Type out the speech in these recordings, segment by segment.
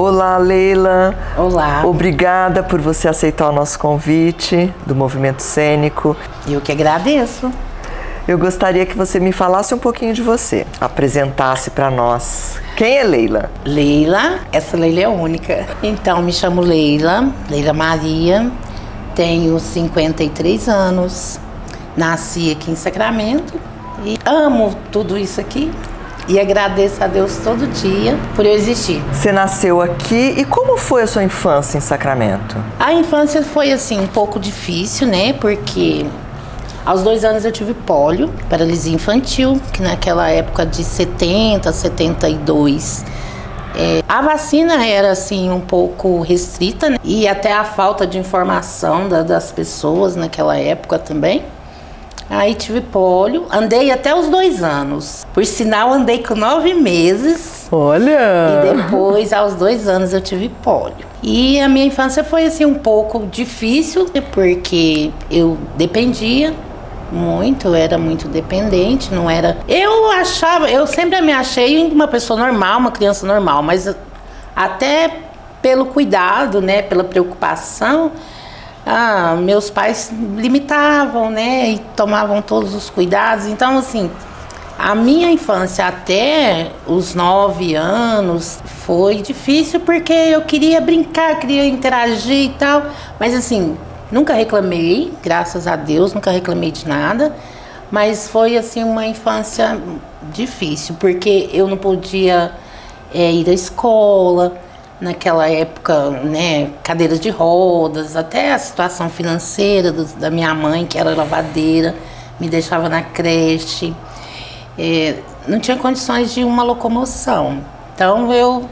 Olá, Leila. Olá. Obrigada por você aceitar o nosso convite do Movimento Cênico. Eu que agradeço. Eu gostaria que você me falasse um pouquinho de você, apresentasse para nós. Quem é Leila? Leila, essa Leila é única. Então, me chamo Leila Maria, tenho 53 anos, nasci aqui em Sacramento e amo tudo isso aqui. E agradeço a Deus todo dia por eu existir. Você nasceu aqui e como foi a sua infância em Sacramento? A infância foi assim um pouco difícil, né? Porque aos 2 anos eu tive pólio, paralisia infantil, que naquela época de 70, 72. A vacina era assim um pouco restrita, né? E até a falta de informação das pessoas naquela época também. Aí tive pólio, andei até os 2 anos. Por sinal, andei com 9 meses. Olha! E depois, aos 2 anos, eu tive pólio. E a minha infância foi assim um pouco difícil, porque eu dependia muito, eu era muito dependente, não era... Eu sempre me achei uma pessoa normal, uma criança normal, mas até pelo cuidado, né, pela preocupação... meus pais limitavam, né, e tomavam todos os cuidados. Então, assim, a minha infância até os 9 anos foi difícil porque eu queria brincar, queria interagir e tal. Mas, assim, nunca reclamei, graças a Deus, nunca reclamei de nada. Mas foi, assim, uma infância difícil porque eu não podia ir à escola. Naquela época, né, cadeiras de rodas, até a situação financeira da minha mãe, que era lavadeira, me deixava na creche. Não tinha condições de uma locomoção. Então, eu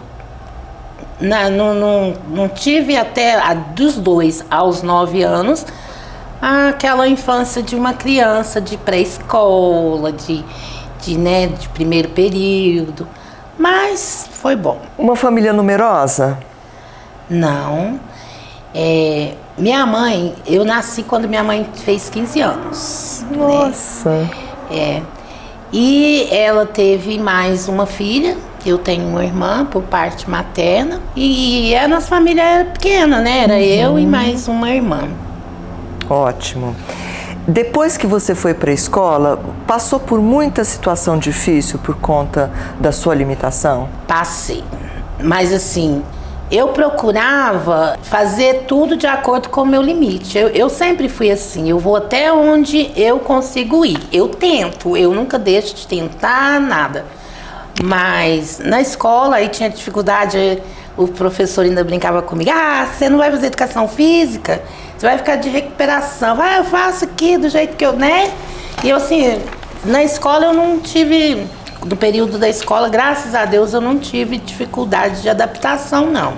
não tive até dos 2 aos 9 anos aquela infância de uma criança de pré-escola, de primeiro período. Mas foi bom. Uma família numerosa? Não. Minha mãe, eu nasci quando minha mãe fez 15 anos. Nossa! Né? E ela teve mais uma filha. Eu tenho uma irmã por parte materna. E a nossa família era pequena, né? Era eu e mais uma irmã. Ótimo. Depois que você foi para a escola, passou por muita situação difícil por conta da sua limitação? Passei. Mas assim, eu procurava fazer tudo de acordo com o meu limite. Eu sempre fui assim, eu vou até onde eu consigo ir. Eu tento, eu nunca deixo de tentar nada. Mas na escola aí tinha dificuldade, o professor ainda brincava comigo. Você não vai fazer educação física? Você vai ficar de recuperação. Eu faço aqui do jeito que eu, né? E eu, assim, na escola eu não tive, no período da escola, graças a Deus, eu não tive dificuldade de adaptação, não,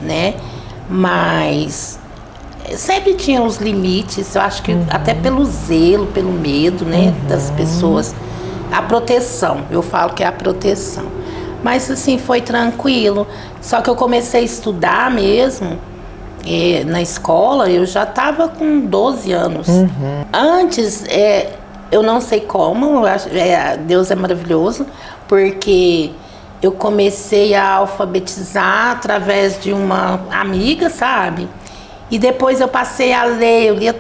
né? Mas sempre tinha os limites, eu acho que até pelo zelo, pelo medo, né, das pessoas. A proteção, eu falo que é a proteção. Mas, assim, foi tranquilo. Só que eu comecei a estudar mesmo. Na escola, eu já estava com 12 anos. Antes, eu não sei como, Deus é maravilhoso, porque eu comecei a alfabetizar através de uma amiga, sabe? E depois eu passei a ler,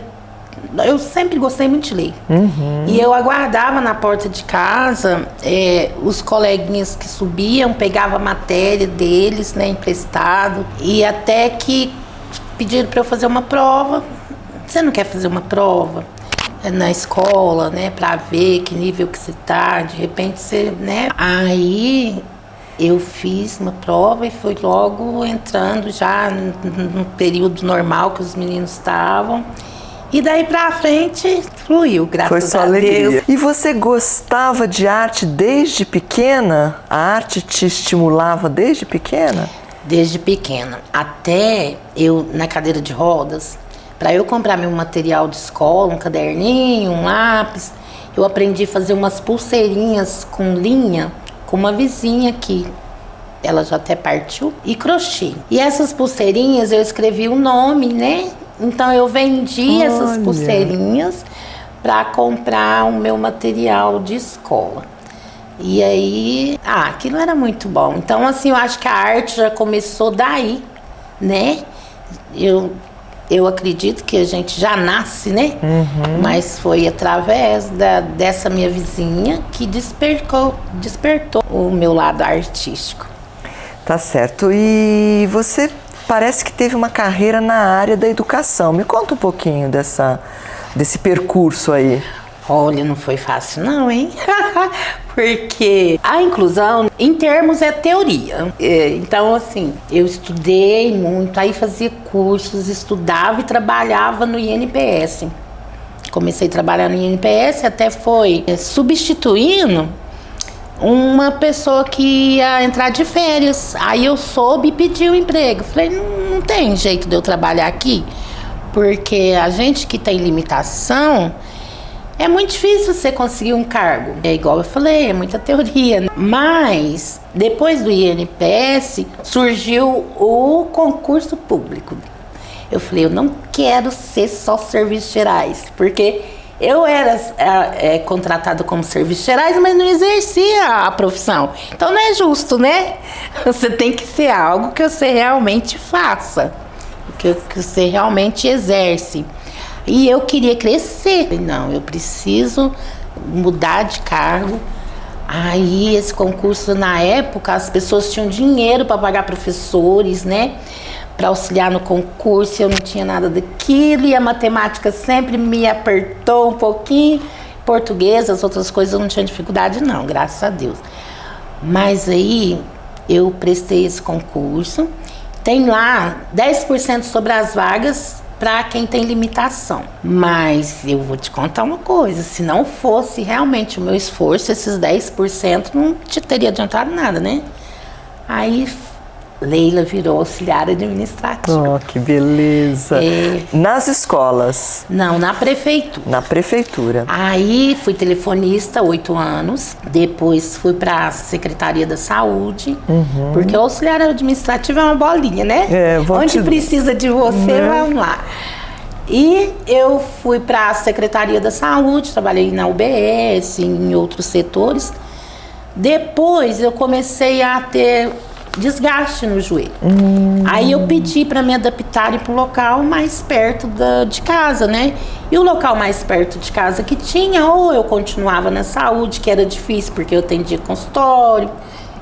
eu sempre gostei muito de ler. E eu aguardava na porta de casa os coleguinhas que subiam, pegava a matéria deles, né, emprestado, e até que pediram para eu fazer uma prova. Você não quer fazer uma prova na escola, né, para ver que nível que você tá, de repente você, né? Aí eu fiz uma prova e fui logo entrando já no período normal que os meninos estavam. E daí pra frente fluiu, graças a Deus. Foi só alegria. E você gostava de arte desde pequena? A arte te estimulava desde pequena? Desde pequena. Até eu, na cadeira de rodas, para eu comprar meu material de escola, um caderninho, um lápis, eu aprendi a fazer umas pulseirinhas com linha, com uma vizinha aqui. Ela já até partiu. E crochê. E essas pulseirinhas eu escrevi o nome, né? Então eu vendi essas pulseirinhas para comprar o meu material de escola. E aí, aquilo era muito bom. Então, assim, eu acho que a arte já começou daí, né? Eu acredito que a gente já nasce, né? Mas foi através dessa minha vizinha que despertou o meu lado artístico. Tá certo. E você parece que teve uma carreira na área da educação. Me conta um pouquinho desse percurso aí. Olha, não foi fácil não, hein? Porque a inclusão, em termos, é teoria. Então, assim, eu estudei muito, aí fazia cursos, estudava e trabalhava no INPS. Comecei a trabalhar no INPS, até foi substituindo uma pessoa que ia entrar de férias. Aí eu soube e pedi o emprego. Falei, não tem jeito de eu trabalhar aqui, porque a gente que tem limitação, é muito difícil você conseguir um cargo. É igual eu falei, é muita teoria. Mas, depois do INPS, surgiu o concurso público. Eu falei, eu não quero ser só serviços gerais, porque eu era contratada como serviços gerais, mas não exercia a profissão. Então não é justo, né? Você tem que ser algo que você realmente faça, que você realmente exerce. E eu queria crescer. Não, eu preciso mudar de cargo. Aí esse concurso, na época, as pessoas tinham dinheiro para pagar professores, né? Para auxiliar no concurso, eu não tinha nada daquilo. E a matemática sempre me apertou um pouquinho. Português, as outras coisas eu não tinha dificuldade não, graças a Deus. Mas aí eu prestei esse concurso. Tem lá 10% sobre as vagas para quem tem limitação. Mas eu vou te contar uma coisa, se não fosse realmente o meu esforço, esses 10% não te teria adiantado nada, né? Aí Leila virou auxiliar administrativa. Oh, que beleza! Nas escolas? Não, na prefeitura. Na prefeitura. Aí fui telefonista 8 anos, depois fui para a Secretaria da Saúde, porque o auxiliar administrativo é uma bolinha, né? Onde precisa de você, vamos lá. E eu fui para a Secretaria da Saúde, trabalhei na UBS, em outros setores. Depois eu comecei a ter desgaste no joelho. Aí eu pedi para me adaptarem para o local mais perto de casa, né? E o local mais perto de casa que tinha, ou eu continuava na saúde, que era difícil porque eu atendia consultório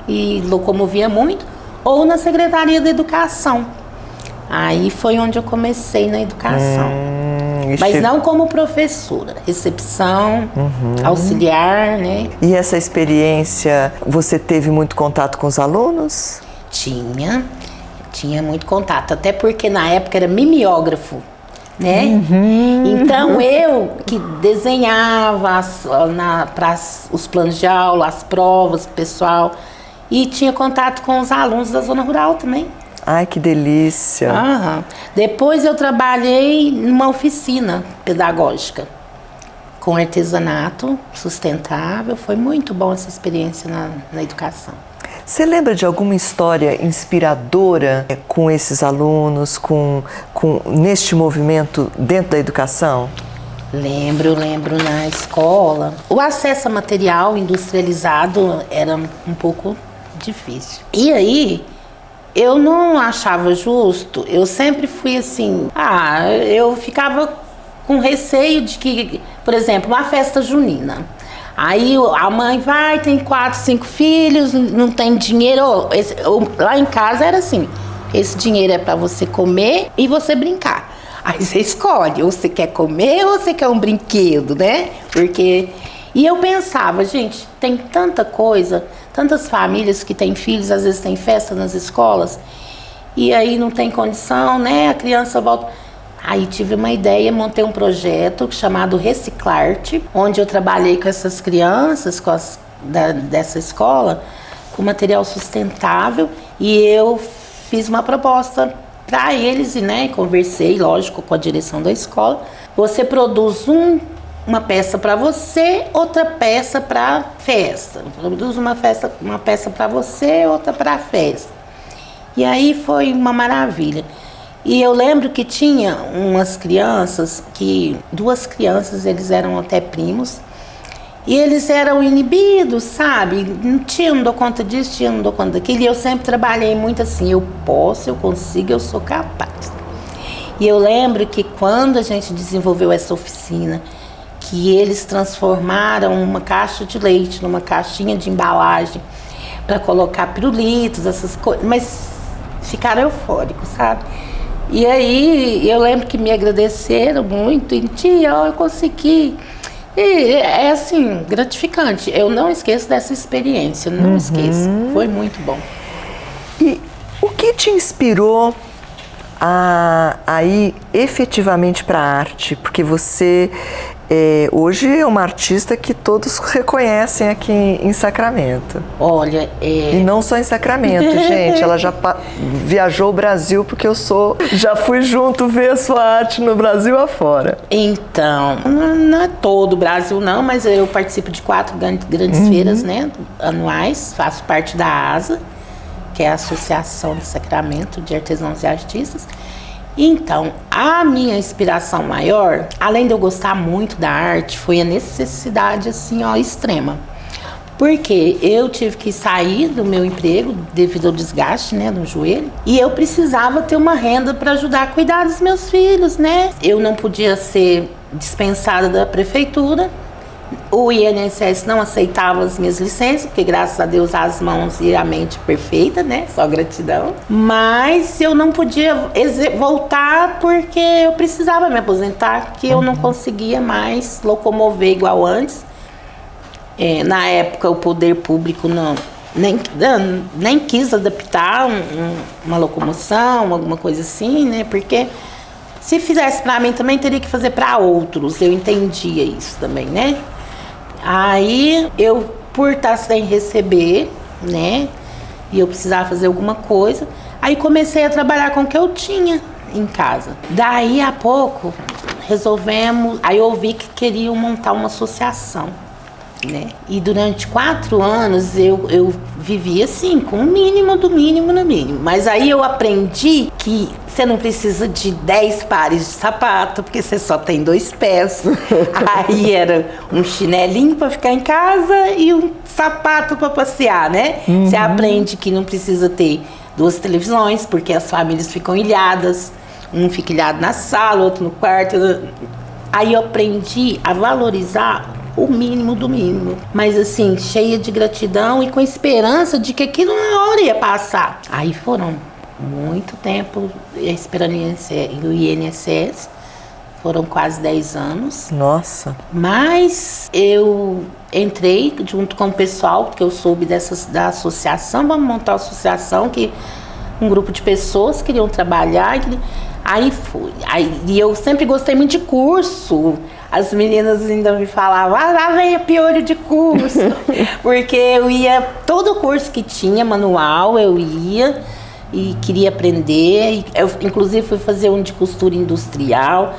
e locomovia muito, ou na Secretaria da Educação. Aí foi onde eu comecei na educação. Mas não como professora, recepção, auxiliar, né? E essa experiência, você teve muito contato com os alunos? Tinha muito contato, até porque na época era mimeógrafo, né? Então eu que desenhava para os planos de aula, as provas, o pessoal, e tinha contato com os alunos da zona rural também. Ai, que delícia! Depois eu trabalhei numa oficina pedagógica com artesanato sustentável. Foi muito bom essa experiência na educação. Você lembra de alguma história inspiradora com esses alunos, neste movimento dentro da educação? Lembro na escola. O acesso a material industrializado era um pouco difícil. E aí, eu não achava justo, eu sempre fui assim, eu ficava com receio de que, por exemplo, uma festa junina. Aí a mãe vai, tem 4, 5 filhos, não tem dinheiro. Lá em casa era assim, esse dinheiro é para você comer e você brincar. Aí você escolhe, ou você quer comer ou você quer um brinquedo, né? E eu pensava, gente, tem tanta coisa, tantas famílias que têm filhos, às vezes tem festa nas escolas, e aí não tem condição, né? A criança volta. Aí tive uma ideia, montei um projeto chamado Reciclarte, onde eu trabalhei com essas crianças dessa escola, com material sustentável, e eu fiz uma proposta para eles, né? Conversei, lógico, com a direção da escola. Você produz uma peça para você, outra peça para festa. Produz uma peça para você, outra para festa. E aí foi uma maravilha. E eu lembro que tinha umas crianças, 2 crianças, eles eram até primos, E eles eram inibidos, sabe? Não dou conta disso, não dou conta daquilo. E eu sempre trabalhei muito assim, eu posso, eu consigo, eu sou capaz. E eu lembro que quando a gente desenvolveu essa oficina, que eles transformaram uma caixa de leite numa caixinha de embalagem para colocar pirulitos, essas coisas, mas ficaram eufóricos, sabe? E aí eu lembro que me agradeceram muito, e tia, eu consegui. E é assim, gratificante. Eu não esqueço dessa experiência, não esqueço. Foi muito bom. E o que te inspirou a ir efetivamente para a arte? Porque você hoje é uma artista que todos reconhecem aqui em Sacramento. Olha, E não só em Sacramento, gente. Ela já viajou o Brasil, porque já fui junto ver a sua arte no Brasil afora. Então, não é todo o Brasil não, mas eu participo de 4 grandes feiras, né, anuais. Faço parte da ASA, que é a Associação de Sacramento de Artesãos e Artistas. Então, a minha inspiração maior, além de eu gostar muito da arte, foi a necessidade, assim, ó, extrema. Porque eu tive que sair do meu emprego devido ao desgaste, né, no joelho. E eu precisava ter uma renda para ajudar a cuidar dos meus filhos, né? Eu não podia ser dispensada da prefeitura. O INSS não aceitava as minhas licenças, porque graças a Deus as mãos e a mente perfeita, né? Só gratidão. Mas eu não podia voltar porque eu precisava me aposentar, que eu não conseguia mais locomover igual antes. Na época o poder público nem quis adaptar uma locomoção, alguma coisa assim, né? Porque se fizesse para mim também teria que fazer para outros. Eu entendia isso também, né? Aí eu, por estar sem receber, né? E eu precisava fazer alguma coisa, aí comecei a trabalhar com o que eu tinha em casa. Daí a pouco resolvemos, aí eu ouvi que queriam montar uma associação, né? E durante 4 anos eu vivi assim, com o mínimo do mínimo no mínimo. Mas aí eu aprendi que você não precisa de 10 pares de sapato, porque você só tem 2 pés. Aí era um chinelinho para ficar em casa e um sapato para passear, né? Você aprende que não precisa ter 2 televisões, porque as famílias ficam ilhadas. Um fica ilhado na sala, outro no quarto. Aí eu aprendi a valorizar o mínimo do mínimo, mas assim, cheia de gratidão e com esperança de que aquilo uma hora ia passar. Aí foram muito tempo esperando o INSS, foram quase 10 anos. Nossa! Mas eu entrei junto com o pessoal, porque eu soube da associação, vamos montar uma associação que um grupo de pessoas queriam trabalhar, aí fui. E eu sempre gostei muito de curso. As meninas ainda me falavam, lá vem a piolho de curso. Porque eu ia, todo curso que tinha, manual, eu ia e queria aprender. Eu, inclusive, fui fazer um de costura industrial.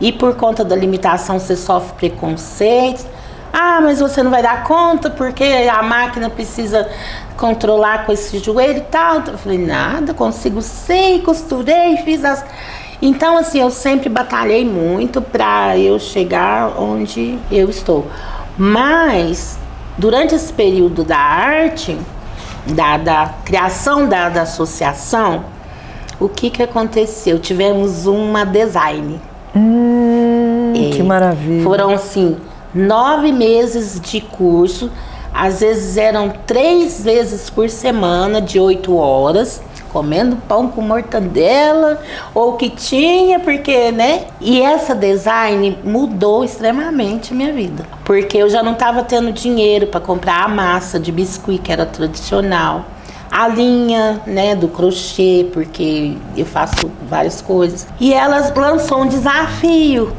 E por conta da limitação, você sofre preconceitos. Ah, mas você não vai dar conta porque a máquina precisa controlar com esse joelho e tal. Eu falei, nada, consigo sim, costurei, fiz as... Então, assim, eu sempre batalhei muito para eu chegar onde eu estou. Mas, durante esse período da arte, da criação da associação, o que aconteceu? Tivemos uma design. Que maravilha! Foram, assim, 9 meses de curso. Às vezes eram 3 vezes por semana, de 8 horas. Comendo pão com mortadela, ou o que tinha, porque, né? E essa design mudou extremamente a minha vida. Porque eu já não estava tendo dinheiro para comprar a massa de biscuit, que era tradicional. A linha, né, do crochê, porque eu faço várias coisas. E ela lançou um desafio,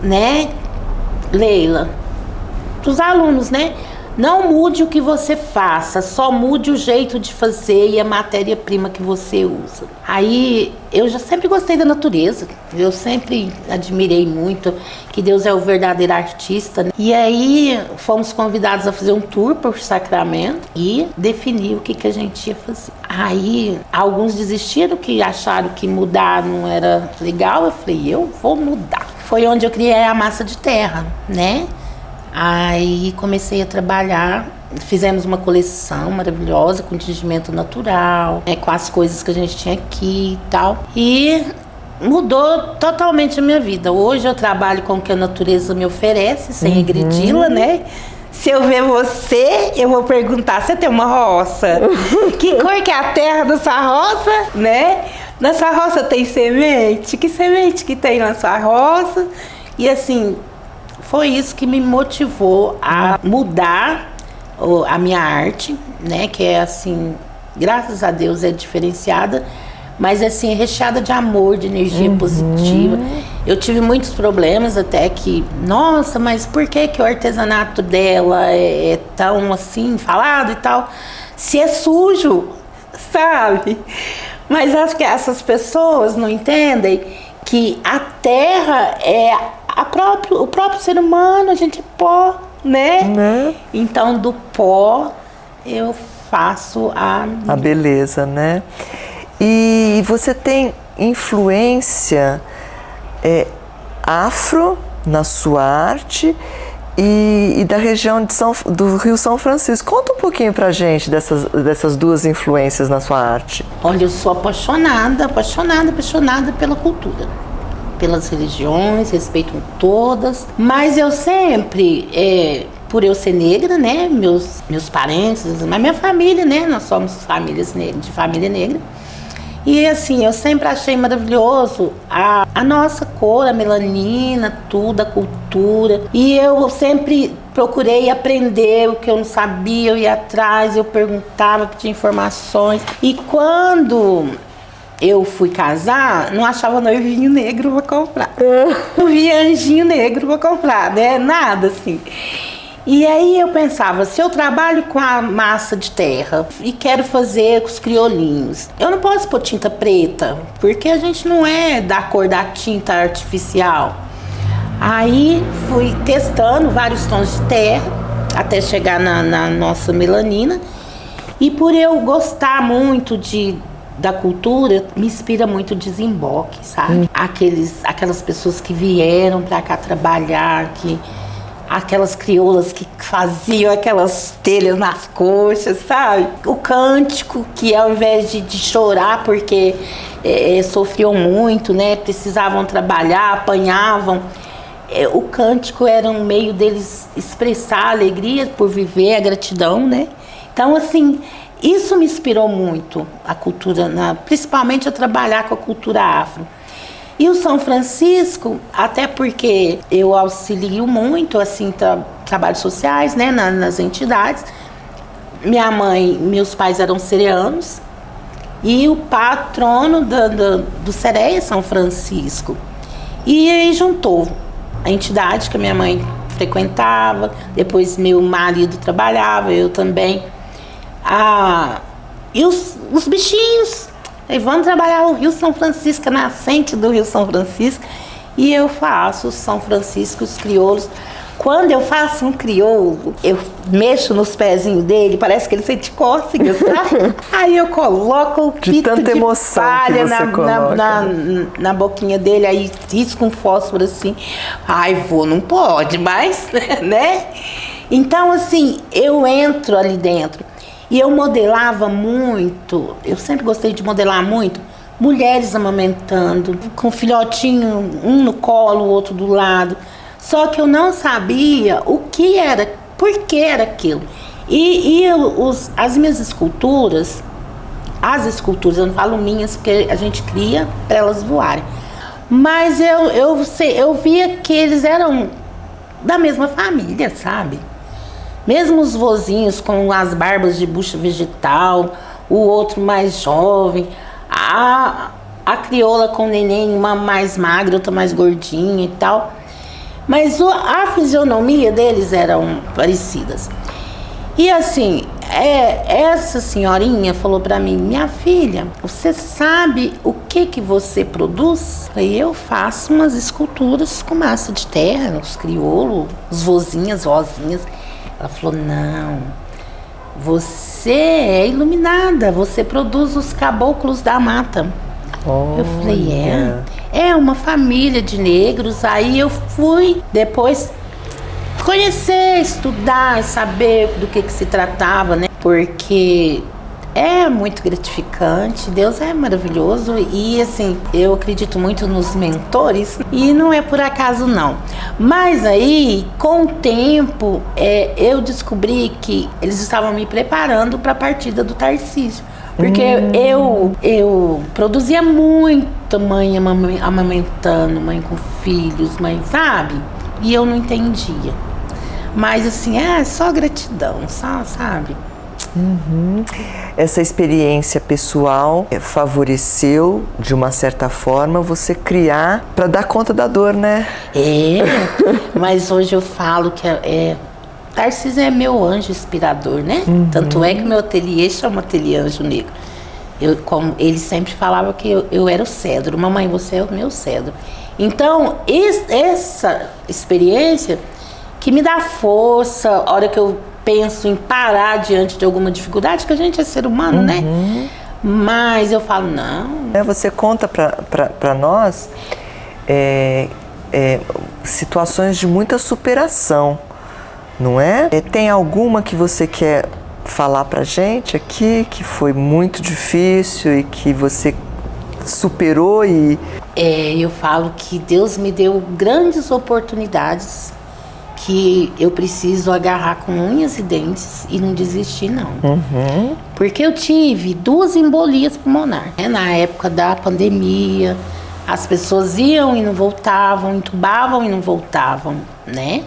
né, Leila? Para os alunos, né? Não mude o que você faça, só mude o jeito de fazer e a matéria-prima que você usa. Aí, eu já sempre gostei da natureza, eu sempre admirei muito que Deus é o verdadeiro artista, né? E aí, fomos convidados a fazer um tour por Sacramento e definir o que a gente ia fazer. Aí, alguns desistiram, que acharam que mudar não era legal. Eu falei, eu vou mudar. Foi onde eu criei a massa de terra, né? Aí comecei a trabalhar, fizemos uma coleção maravilhosa com tingimento natural, com as coisas que a gente tinha aqui e tal. E mudou totalmente a minha vida. Hoje eu trabalho com o que a natureza me oferece, sem agredi-la, né? Se eu ver você, eu vou perguntar, você tem uma roça? Que cor que é a terra da sua roça, né? Na sua roça tem semente? Que semente que tem na sua roça? E assim, foi isso que me motivou a mudar a minha arte, né? Que é assim, graças a Deus é diferenciada, mas assim, é recheada de amor, de energia positiva. Eu tive muitos problemas até que, nossa, mas por que o artesanato dela é tão assim, falado e tal? Se é sujo, sabe? Mas acho que essas pessoas não entendem que a terra é o próprio ser humano, a gente é pó, né? Então, do pó, eu faço a beleza, né? E você tem influência afro na sua arte e da região do Rio São Francisco. Conta um pouquinho pra gente dessas duas influências na sua arte. Olha, eu sou apaixonada pela cultura, pelas religiões, respeito todas, mas eu sempre, por eu ser negra, né, meus parentes, mas minha família, né, nós somos de família negra. E assim, eu sempre achei maravilhoso a nossa cor, a melanina, tudo, a cultura. E eu sempre procurei aprender o que eu não sabia, eu ia atrás, eu perguntava, pedia informações. E quando eu fui casar, não achava noivinho negro pra comprar. Não via anjinho negro pra comprar, né? Nada assim. E aí eu pensava, se eu trabalho com a massa de terra e quero fazer com os criolinhos, eu não posso pôr tinta preta, porque a gente não é da cor da tinta artificial. Aí fui testando vários tons de terra, até chegar na nossa melanina. E por eu gostar muito da cultura, me inspira muito o desemboque, sabe? Aquelas pessoas que vieram pra cá trabalhar, aquelas crioulas que faziam aquelas telhas nas coxas, sabe? O cântico, que ao invés de chorar porque sofriam muito, né? Precisavam trabalhar, apanhavam. O cântico era um meio deles expressar a alegria por viver, a gratidão, né? Então, assim, isso me inspirou muito, a cultura, principalmente a trabalhar com a cultura afro. E o São Francisco, até porque eu auxilio muito, assim, trabalhos sociais, né, nas entidades. Meus pais eram cereanos, e o patrono do CEREA é São Francisco. E aí juntou a entidade que a minha mãe frequentava, depois meu marido trabalhava, eu também. E os bichinhos. Aí vamos trabalhar o Rio São Francisco, a nascente do Rio São Francisco. E eu faço o São Francisco, os crioulos. Quando eu faço um crioulo, eu mexo nos pezinhos dele, parece que ele sente cócegas, sabe? Aí eu coloco o pito de palha na boquinha dele, aí risco um fósforo assim. Ai, não pode mais, né? Então, assim, eu entro ali dentro. E eu modelava muito, eu sempre gostei de modelar muito, mulheres amamentando, com filhotinho, um no colo, o outro do lado. Só que eu não sabia o que era, por que era aquilo. As minhas esculturas, eu não falo minhas porque a gente cria para elas voarem. Mas eu via que eles eram da mesma família, sabe? Mesmo os vozinhos com as barbas de bucha vegetal, o outro mais jovem, a crioula com o neném, uma mais magra, outra mais gordinha e tal. Mas a fisionomia deles eram parecidas. E assim, essa senhorinha falou pra mim, minha filha, você sabe o que você produz? Eu faço umas esculturas com massa de terra, os crioulos, os vozinhas. Ela falou, não, você é iluminada, você produz os caboclos da mata. Oh, eu falei, é uma família de negros. Aí eu fui depois conhecer, estudar, saber do que se tratava, né? Porque é muito gratificante, Deus é maravilhoso e assim, eu acredito muito nos mentores e não é por acaso não. Mas aí, com o tempo, eu descobri que eles estavam me preparando para a partida do Tarcísio. Porque eu produzia muita mãe amamentando, mãe com filhos, mãe, sabe? E eu não entendia. Mas assim, só gratidão, só, sabe? Essa experiência pessoal favoreceu, de uma certa forma, você criar para dar conta da dor, né? Mas hoje eu falo que Tarcísio é meu anjo inspirador, né? Tanto é que meu ateliê chama Ateliê Anjo Negro. Como ele sempre falava que eu era o cedro. Mamãe, você é o meu cedro. Então, essa experiência que me dá força, a hora que eu penso em parar diante de alguma dificuldade, que a gente é ser humano, né? Mas eu falo, não. Você conta para nós situações de muita superação, não é? Tem alguma que você quer falar pra gente aqui, que foi muito difícil e que você superou e... Eu falo que Deus me deu grandes oportunidades que eu preciso agarrar com unhas e dentes e não desistir, não. Porque eu tive 2 embolias pulmonares, né? Na época da pandemia, as pessoas iam e não voltavam, entubavam e não voltavam, né?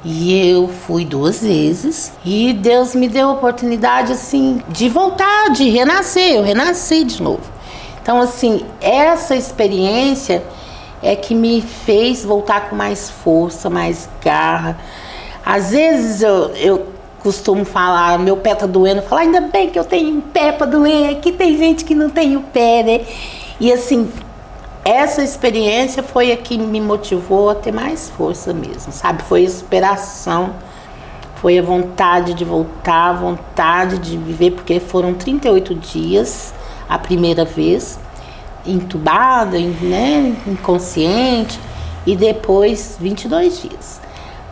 E eu fui 2 vezes e Deus me deu a oportunidade, assim, de voltar, de renascer. Eu renasci de novo. Então, assim, essa experiência é que me fez voltar com mais força, mais garra. Às vezes eu costumo falar, meu pé tá doendo, eu falo, ainda bem que eu tenho um pé pra doer, aqui tem gente que não tem o pé, né? E assim, essa experiência foi a que me motivou a ter mais força mesmo, sabe? Foi a superação, foi a vontade de voltar, a vontade de viver, porque foram 38 dias a primeira vez, entubada, né, inconsciente, e depois 22 dias.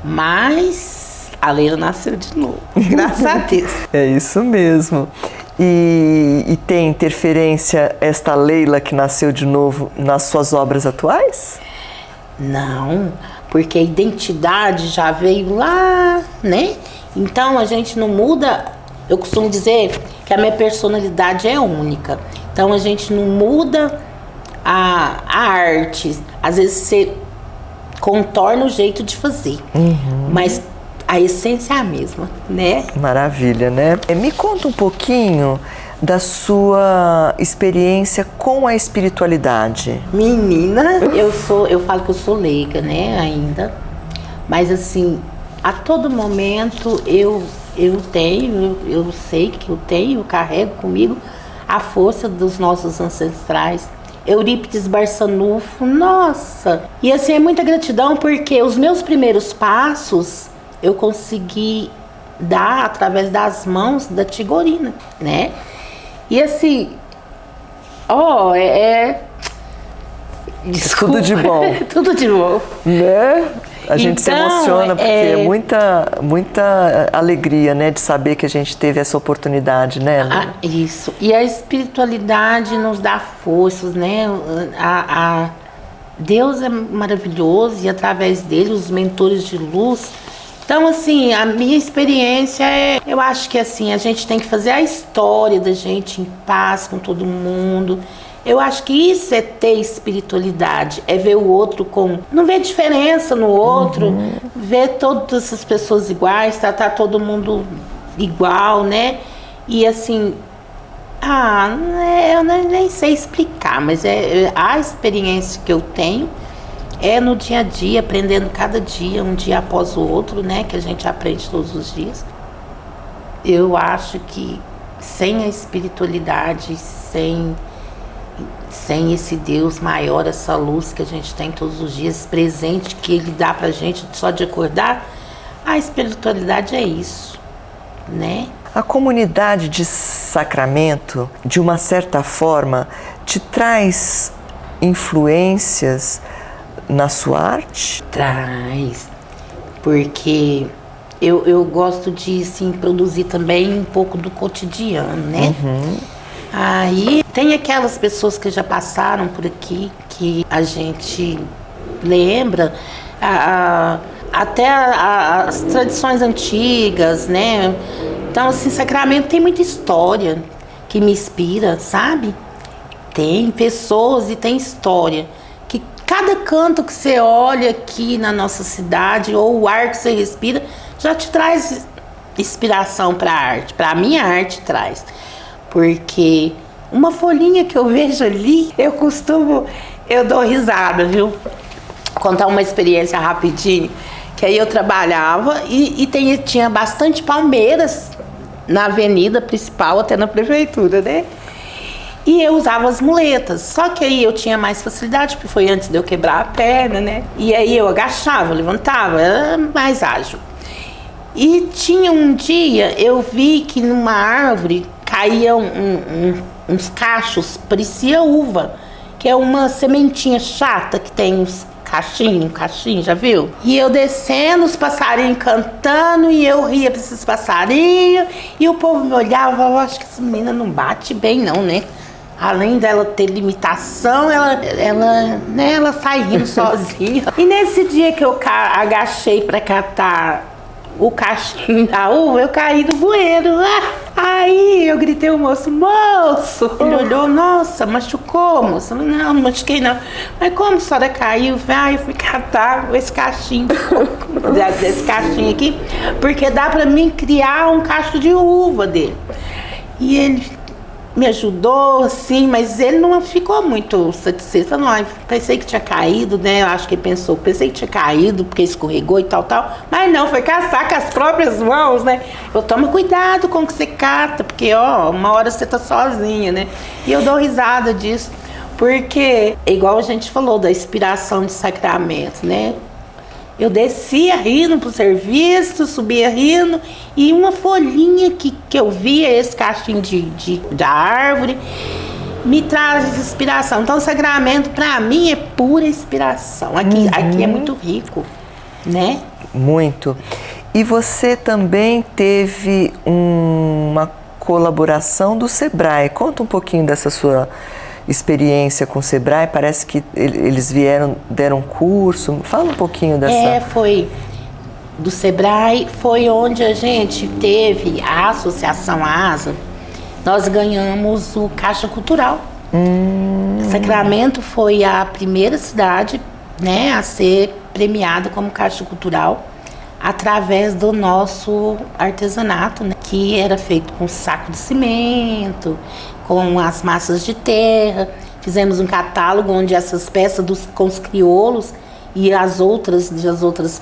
Mas a Leila nasceu de novo, graças a Deus. É isso mesmo. E tem interferência esta Leila que nasceu de novo nas suas obras atuais? Não, porque a identidade já veio lá, né? Então a gente não muda. Eu costumo dizer que a minha personalidade é única. Então a gente não muda a arte. Às vezes você contorna o jeito de fazer, mas a essência é a mesma, né? Maravilha, né? Me conta um pouquinho da sua experiência com a espiritualidade. Menina, eu falo que eu sou leiga, né, ainda. Mas assim, a todo momento eu sei que eu carrego comigo a força dos nossos ancestrais. Eurípides Barçanufo, nossa! E assim, é muita gratidão porque os meus primeiros passos eu consegui dar através das mãos da Tigorina, né? E assim, desculpa, tudo de bom. Tudo de bom. Né? A gente se emociona porque é muita alegria, né, de saber que a gente teve essa oportunidade, né? Isso. E a espiritualidade nos dá forças, né? Deus é maravilhoso e através dele os mentores de luz. Então, assim, a minha experiência eu acho que assim, a gente tem que fazer a história da gente em paz com todo mundo. Eu acho que isso é ter espiritualidade, é ver o outro não ver diferença no outro, ver todas essas pessoas iguais, tratar todo mundo igual, né? E assim, eu nem sei explicar, mas a experiência que eu tenho é no dia a dia, aprendendo cada dia, um dia após o outro, né? Que a gente aprende todos os dias. Eu acho que sem a espiritualidade, sem esse Deus maior, essa luz que a gente tem todos os dias, presente, que Ele dá pra gente só de acordar, a espiritualidade é isso, né? A comunidade de Sacramento, de uma certa forma, te traz influências na sua arte? porque eu gosto de, assim, produzir também um pouco do cotidiano, né? Aí tem aquelas pessoas que já passaram por aqui, que a gente lembra, até as tradições antigas, né? Então, assim, Sacramento tem muita história que me inspira, sabe? Tem pessoas e tem história. Que cada canto que você olha aqui na nossa cidade, ou o ar que você respira, já te traz inspiração para a arte. Para a minha arte traz. Porque uma folhinha que eu vejo ali, eu dou risada, viu? Contar uma experiência rapidinho, que aí eu trabalhava e tinha bastante palmeiras na avenida principal, até na prefeitura, né? E eu usava as muletas, só que aí eu tinha mais facilidade, porque foi antes de eu quebrar a perna, né? E aí eu agachava, levantava, era mais ágil. E tinha um dia, eu vi que numa árvore caíam uns cachos, parecia uva, que é uma sementinha chata que tem uns cachinho, já viu? E eu descendo, os passarinhos cantando, e eu ria pra esses passarinhos, e o povo me olhava, eu acho que essa menina não bate bem não, né? Além dela ter limitação, ela sai rindo sozinha. E nesse dia que eu agachei pra catar o cachinho da uva, eu caí no bueiro. Aí eu gritei ao moço, ele olhou, nossa, machucou, moço? Não machuquei não. Mas como a senhora caiu? Eu fui catar esse cachinho, desse cachinho aqui, porque dá pra mim criar um cacho de uva dele. E ele me ajudou, sim, mas ele não ficou muito satisfeito. Falou, pensei que tinha caído, né? Eu acho que ele pensei que tinha caído, porque escorregou e tal. Mas não, foi caçar com as próprias mãos, né? Eu tomo cuidado com o que você cata, porque, uma hora você tá sozinha, né? E eu dou risada disso, porque, igual a gente falou, da inspiração de Sacramento, né? Eu descia rindo pro serviço, subia rindo, e uma folhinha que eu via, esse cachinho da árvore, me traz inspiração. Então, Sacramento, para mim, é pura inspiração. Aqui é muito rico, né? Muito. E você também teve uma colaboração do Sebrae. Conta um pouquinho dessa sua experiência com o Sebrae. Parece que eles deram um curso. Fala um pouquinho dessa... Foi do Sebrae, foi onde a gente teve a associação ASA. Nós ganhamos o Caixa Cultural. Sacramento foi a primeira cidade, né, a ser premiada como Caixa Cultural através do nosso artesanato, né, que era feito com saco de cimento, com as massas de terra. Fizemos um catálogo onde essas peças com os crioulos e as outras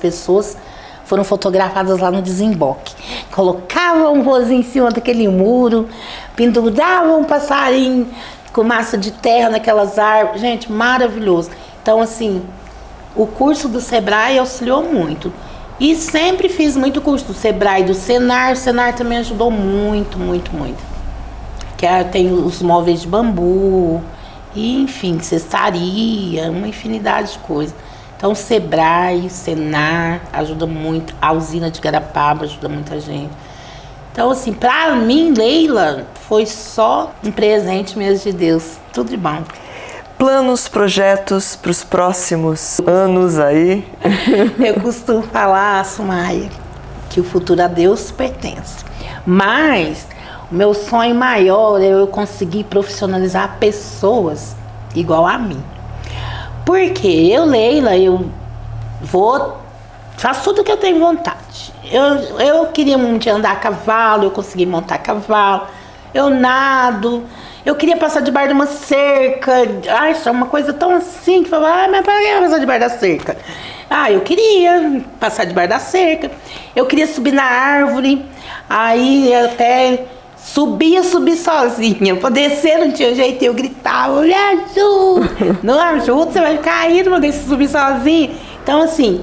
pessoas foram fotografadas lá no desemboque. Colocavam um vozinho em cima daquele muro, penduravam um passarinho com massa de terra naquelas árvores. Gente, maravilhoso. Então, assim, o curso do Sebrae auxiliou muito. E sempre fiz muito curso do Sebrae, do Senar. O Senar também ajudou muito, muito, muito. Que tem os móveis de bambu, e, enfim, cestaria, uma infinidade de coisas. Então, o Sebrae, Senar ajuda muito, a usina de Garapaba ajuda muita gente. Então, assim, pra mim, Leila, foi só um presente mesmo de Deus. Tudo de bom. Planos, projetos para os próximos anos aí? Eu costumo falar, Sumaia, que o futuro a Deus pertence. Mas o meu sonho maior é eu conseguir profissionalizar pessoas igual a mim. Porque eu, Leila, faço tudo que eu tenho vontade. Eu queria um dia andar a cavalo, eu consegui montar cavalo, eu nado, eu queria passar debaixo de uma cerca. Isso é uma coisa tão assim, que falava, mas para que passar debaixo da cerca? Eu queria passar debaixo da cerca, eu queria subir na árvore, aí até subir sozinha, pra descer não tinha jeito, eu gritava, me ajuda, não ajuda, você vai cair, não vou deixar subir sozinha. Então, assim,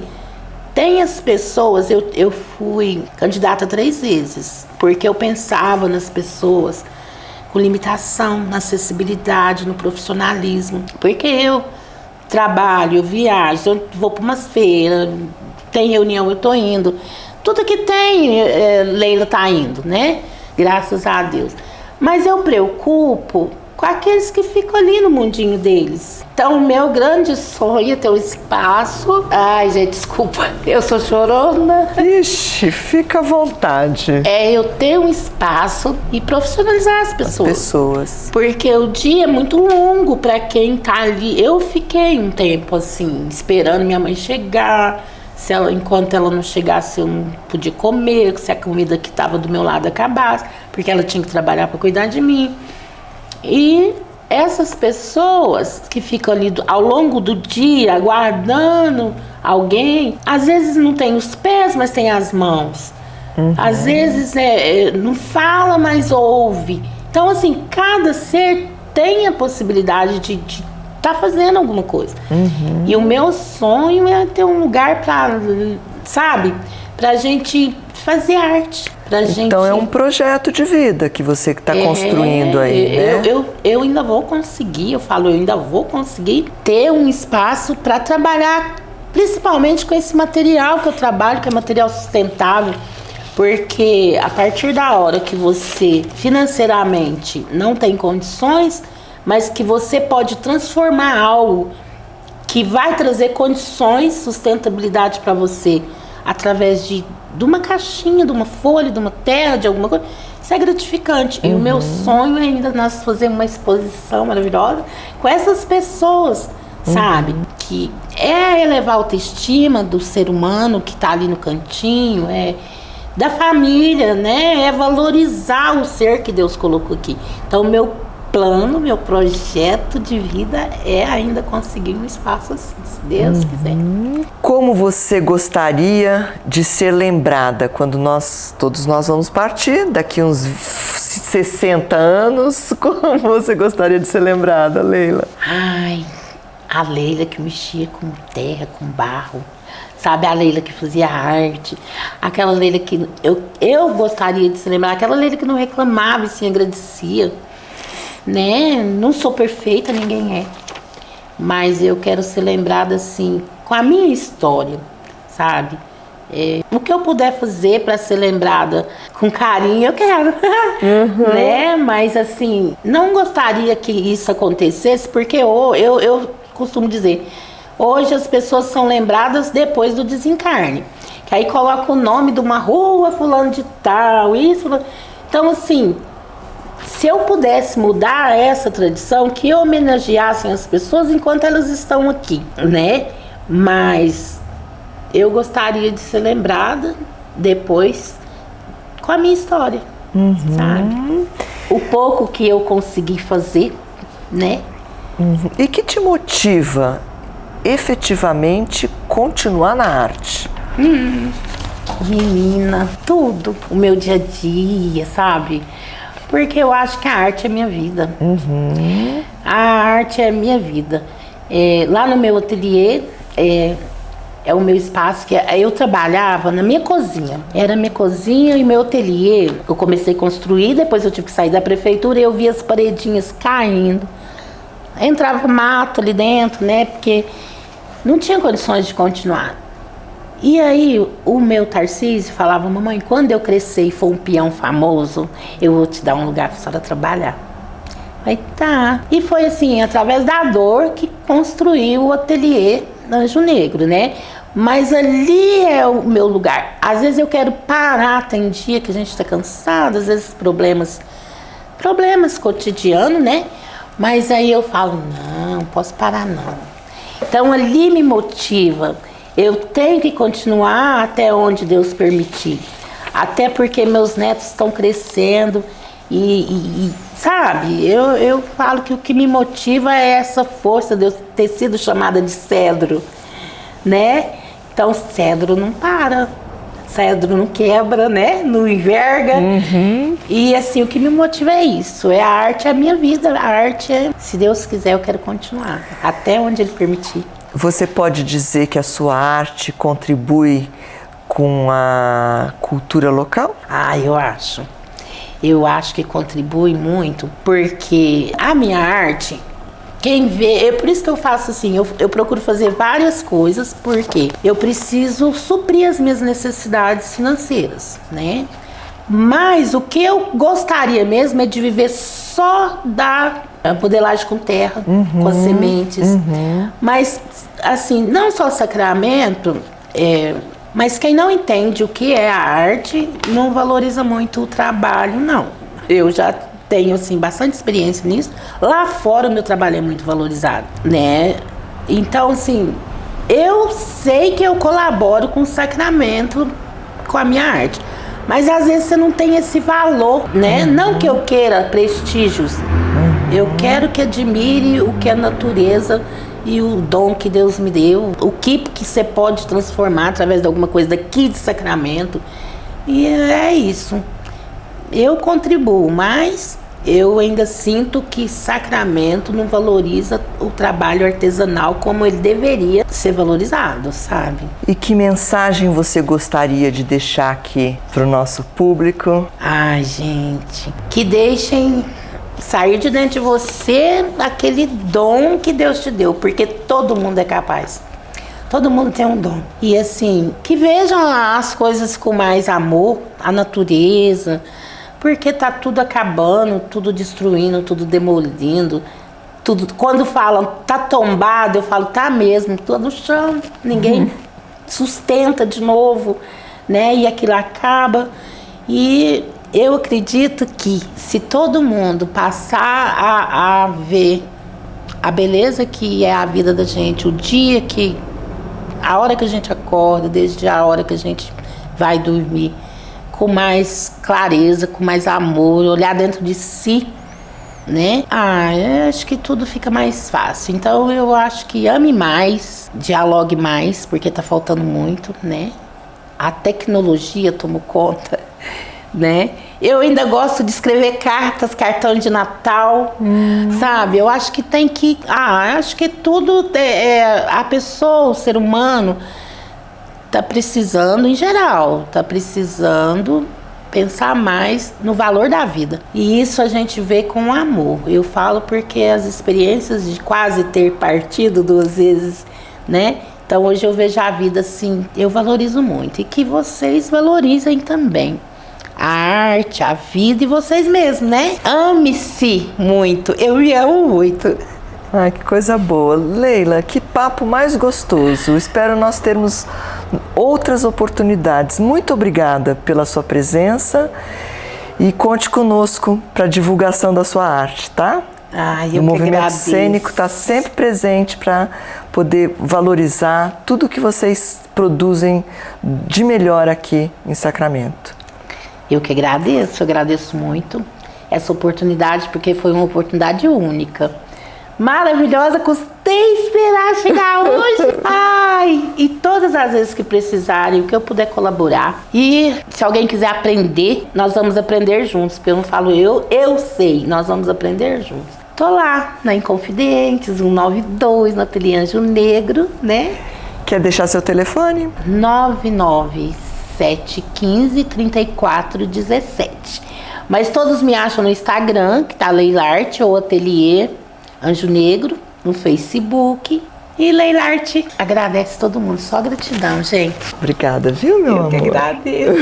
tem as pessoas, eu fui candidata 3 vezes, porque eu pensava nas pessoas com limitação, na acessibilidade, no profissionalismo, porque eu trabalho, eu viajo, eu vou para umas feiras, tem reunião, eu tô indo. Tudo que tem, Leila tá indo, né? Graças a Deus. Mas eu preocupo com aqueles que ficam ali no mundinho deles. Então, o meu grande sonho é ter um espaço. Ai, gente, desculpa, eu sou chorona. Ixi, fica à vontade. É eu ter um espaço e profissionalizar as pessoas. Porque o dia é muito longo para quem tá ali. Eu fiquei um tempo assim, esperando minha mãe chegar. Enquanto ela não chegasse, eu não podia comer, se a comida que estava do meu lado acabasse, porque ela tinha que trabalhar para cuidar de mim. E essas pessoas que ficam ali ao longo do dia aguardando alguém, às vezes não tem os pés, mas tem as mãos. Às vezes não fala, mas ouve. Então, assim, cada ser tem a possibilidade de tá fazendo alguma coisa. E o meu sonho é ter um lugar pra, sabe, pra gente fazer arte. Então é um projeto de vida que você está construindo aí, né? Eu ainda vou conseguir, eu ainda vou conseguir ter um espaço para trabalhar, principalmente com esse material que eu trabalho, que é material sustentável. Porque a partir da hora que você financeiramente não tem condições, mas que você pode transformar algo que vai trazer condições, sustentabilidade para você, através de uma caixinha, de uma folha, de uma terra, de alguma coisa, isso é gratificante. E o meu sonho é ainda nós fazermos uma exposição maravilhosa com essas pessoas, sabe? Que é elevar a autoestima do ser humano que está ali no cantinho, da família, né? É valorizar o ser que Deus colocou aqui. Então, meu plano, meu projeto de vida é ainda conseguir um espaço assim, se Deus quiser. Como você gostaria de ser lembrada quando todos nós vamos partir, daqui uns 60 anos? Como você gostaria de ser lembrada, Leila? Ai, a Leila que mexia com terra, com barro. Sabe, a Leila que fazia arte, aquela Leila que eu gostaria de se lembrar, aquela Leila que não reclamava e sim agradecia, né? Não sou perfeita, ninguém é, mas eu quero ser lembrada assim, com a minha história, sabe? O que eu puder fazer para ser lembrada com carinho, eu quero, né? Mas assim, não gostaria que isso acontecesse, porque eu costumo dizer, hoje as pessoas são lembradas depois do desencarne. Que aí coloca o nome de uma rua, fulano de tal, isso. Então, assim, se eu pudesse mudar essa tradição, que homenageassem as pessoas enquanto elas estão aqui, né? Mas eu gostaria de ser lembrada depois com a minha história, sabe? O pouco que eu consegui fazer, né? E que te motiva efetivamente continuar na arte? Menina, tudo, o meu dia a dia, sabe? Porque eu acho que a arte é minha vida. A arte é minha vida. Lá no meu ateliê, é o meu espaço, que eu trabalhava na minha cozinha. Era minha cozinha e meu ateliê. Eu comecei a construir, depois eu tive que sair da prefeitura e eu vi as paredinhas caindo. Entrava mato ali dentro, né? Porque não tinha condições de continuar. E aí o meu Tarcísio falava, mamãe, quando eu crescer e for um peão famoso, eu vou te dar um lugar para a senhora trabalhar. Aí tá. E foi assim, através da dor que construiu o ateliê Anjo Negro, né? Mas ali é o meu lugar. Às vezes eu quero parar, tem dia que a gente está cansado, às vezes problemas cotidianos, né? Mas aí eu falo, não posso parar não. Então ali me motiva. Eu tenho que continuar até onde Deus permitir. Até porque meus netos estão crescendo e sabe, eu falo que o que me motiva é essa força de eu ter sido chamada de cedro, né? Então cedro não para, cedro não quebra, né? Não enverga. E assim, o que me motiva é isso, a arte é a minha vida, a arte é, se Deus quiser, eu quero continuar, até onde Ele permitir. Você pode dizer que a sua arte contribui com a cultura local? Eu acho. Eu acho que contribui muito, porque a minha arte, Quem vê, é por isso que eu faço assim, eu procuro fazer várias coisas, porque eu preciso suprir as minhas necessidades financeiras, né? Mas o que eu gostaria mesmo é de viver só da modelagem com terra, com as sementes. Mas, assim, não só Sacramento, mas quem não entende o que é a arte não valoriza muito o trabalho, não. Eu já tenho, assim, bastante experiência nisso. Lá fora o meu trabalho é muito valorizado, né? Então, assim, eu sei que eu colaboro com o Sacramento, com a minha arte. Mas às vezes você não tem esse valor, né? Não que eu queira prestígios. Eu quero que admire o que é a natureza e o dom que Deus me deu. O que você pode transformar através de alguma coisa daqui de Sacramento. E é isso. Eu contribuo, mas eu ainda sinto que Sacramento não valoriza o trabalho artesanal como ele deveria ser valorizado, sabe? E que mensagem você gostaria de deixar aqui para o nosso público? Ai, gente, que deixem sair de dentro de você aquele dom que Deus te deu, porque todo mundo é capaz. Todo mundo tem um dom. E assim, que vejam as coisas com mais amor, a natureza, porque tá tudo acabando, tudo destruindo, tudo demolindo, tudo. Quando falam tá tombado, eu falo tá mesmo, tô no chão, ninguém sustenta de novo, né? E aquilo acaba. E eu acredito que se todo mundo passar a ver a beleza que é a vida da gente, o dia que, a hora que a gente acorda, desde a hora que a gente vai dormir, com mais clareza, com mais amor, olhar dentro de si, né? Eu acho que tudo fica mais fácil. Então eu acho que ame mais, dialogue mais, porque tá faltando muito, né? A tecnologia tomou conta, né? Eu ainda gosto de escrever cartas, cartão de Natal, sabe? Eu acho que tem que... acho que tudo... a pessoa, o ser humano... tá precisando, em geral, tá precisando pensar mais no valor da vida. E isso a gente vê com amor. Eu falo porque as experiências de quase ter partido 2 vezes, né? Então hoje eu vejo a vida assim, eu valorizo muito. E que vocês valorizem também a arte, a vida e vocês mesmos, né? Ame-se muito. Eu me amo muito. Ai, que coisa boa. Leila, que papo mais gostoso. Espero nós termos outras oportunidades. Muito obrigada pela sua presença e conte conosco para a divulgação da sua arte, tá? Eu o movimento cênico está sempre presente para poder valorizar tudo que vocês produzem de melhor aqui em Sacramento. Eu que agradeço muito essa oportunidade, porque foi uma oportunidade única. Maravilhosa, custei esperar chegar hoje. E todas as vezes que precisarem, o que eu puder colaborar. E se alguém quiser aprender, nós vamos aprender juntos. Porque eu não falo eu sei, nós vamos aprender juntos. Tô lá, na Inconfidentes, 192, no Ateliê Anjo Negro, né? Quer deixar seu telefone? 99715-3417. Mas todos me acham no Instagram, que tá Leila Arte ou Ateliê Anjo Negro, no Facebook. E Leila Arte agradece todo mundo, só gratidão, gente. Obrigada, viu, meu amor? Eu que agradeço.